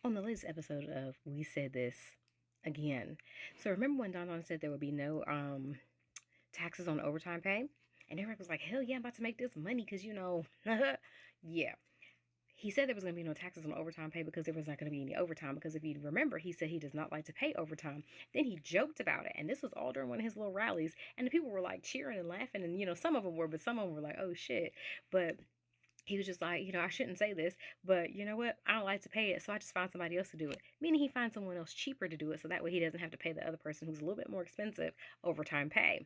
On the latest episode of We Said This Again. So remember when Don Don said there would be no taxes on overtime pay? And everybody was like, hell yeah, I'm about to make this money because, yeah. He said there was going to be no taxes on overtime pay because there was not going to be any overtime. Because if you remember, he said he does not like to pay overtime. Then he joked about it. And this was all during one of his little rallies. And the people were like cheering and laughing. And, some of them were, but some of them were like, oh shit. But he was just like, I shouldn't say this, but you know what? I don't like to pay it, so I just find somebody else to do it. Meaning he finds someone else cheaper to do it, so that way he doesn't have to pay the other person who's a little bit more expensive overtime pay.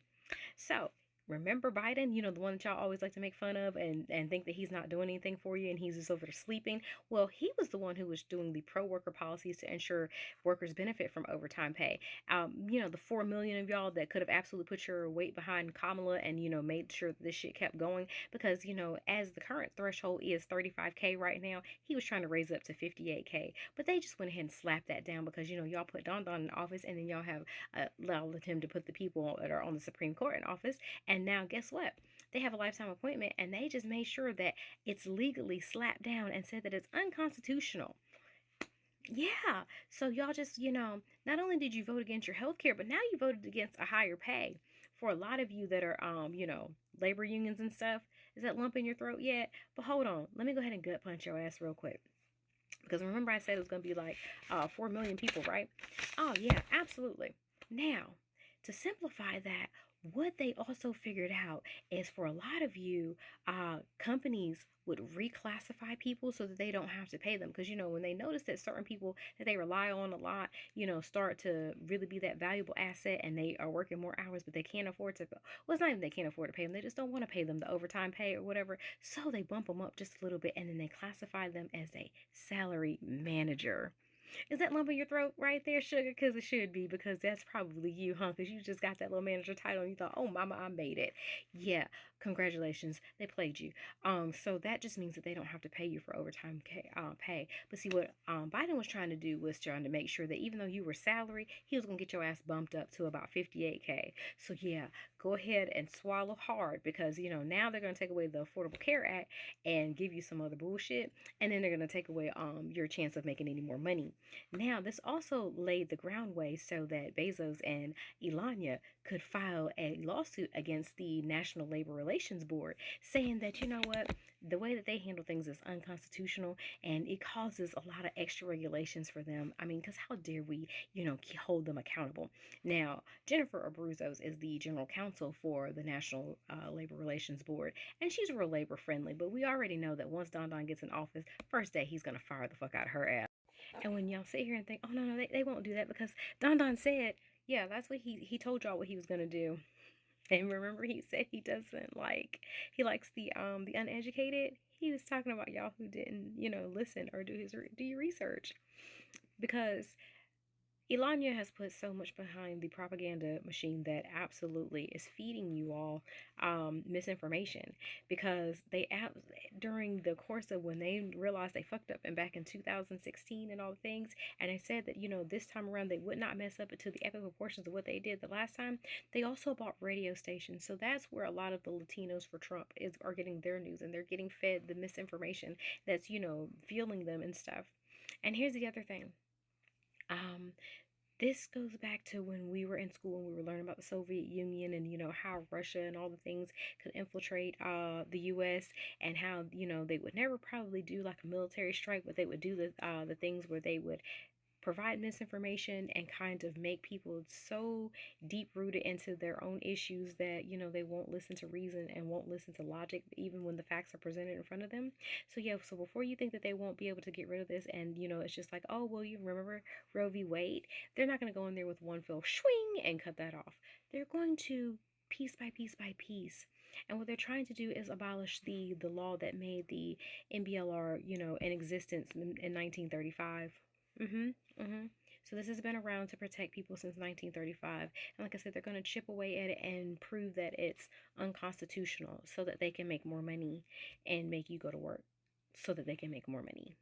So remember Biden, the one that y'all always like to make fun of and think that he's not doing anything for you and he's just over there sleeping. Well, he was the one who was doing the pro-worker policies to ensure workers benefit from overtime pay. The 4 million of y'all that could have absolutely put your weight behind Kamala and, made sure that this shit kept going because, as the current threshold is 35K right now, he was trying to raise it up to 58K. But they just went ahead and slapped that down because, y'all put Don Don in office and then y'all have allowed him to put the people that are on the Supreme Court in office. And now guess what? They have a lifetime appointment and they just made sure that it's legally slapped down and said that it's unconstitutional. Yeah. So y'all just, not only did you vote against your health care, but now you voted against a higher pay. For a lot of you that are, labor unions and stuff, is that lump in your throat yet? But hold on. Let me go ahead and gut punch your ass real quick. Because remember I said it was going to be like 4 million people, right? Oh, yeah, absolutely. Now, to simplify that, what they also figured out is for a lot of you, companies would reclassify people so that they don't have to pay them. Because, when they notice that certain people that they rely on a lot, start to really be that valuable asset and they are working more hours, but they can't afford to, well, it's not even they can't afford to pay them. They just don't want to pay them the overtime pay or whatever. So they bump them up just a little bit and then they classify them as a salary manager. Is that lump in your throat right there, sugar? Because it should be, because that's probably you, huh? Because you just got that little manager title and you thought, oh, mama, I made it. Yeah, congratulations. They played you. So that just means that they don't have to pay you for overtime pay. But see, what Biden was trying to do was trying to make sure that even though you were salary, he was going to get your ass bumped up to about 58K. So yeah, go ahead and swallow hard because, now they're going to take away the Affordable Care Act and give you some other bullshit. And then they're going to take away your chance of making any more money. Now, this also laid the groundway so that Bezos and Elonia could file a lawsuit against the National Labor Relations Board, saying that, what, the way that they handle things is unconstitutional and it causes a lot of extra regulations for them. I mean, because how dare we, hold them accountable? Now, Jennifer Abruzos is the general counsel for the National Labor Relations Board, and she's real labor friendly, but we already know that once Don Don gets in office, first day he's going to fire the fuck out of her ass. And when y'all sit here and think, oh, no, they won't do that because Don Don said, yeah, that's what he told y'all what he was going to do. And remember, he said he doesn't he likes the uneducated. He was talking about y'all who didn't, listen or do your research. Because Elonia has put so much behind the propaganda machine that absolutely is feeding you all misinformation, because during the course of when they realized they fucked up and back in 2016 and all the things, and they said that, this time around they would not mess up to the epic proportions of what they did the last time, they also bought radio stations. So that's where a lot of the Latinos for Trump are getting their news, and they're getting fed the misinformation that's, fueling them and stuff. And here's the other thing. This goes back to when we were in school and we were learning about the Soviet Union and, how Russia and all the things could infiltrate the U.S. and how, they would never probably do like a military strike, but they would do the things where they would provide misinformation and kind of make people so deep rooted into their own issues that, they won't listen to reason and won't listen to logic, even when the facts are presented in front of them. So yeah, so before you think that they won't be able to get rid of this and, it's just like, oh, well, you remember Roe v. Wade? They're not going to go in there with one fell swing and cut that off. They're going to piece by piece by piece. And what they're trying to do is abolish the law that made the NBLR, in existence in 1935. So this has been around to protect people since 1935. And like I said, they're going to chip away at it and prove that it's unconstitutional so that they can make more money and make you go to work so that they can make more money.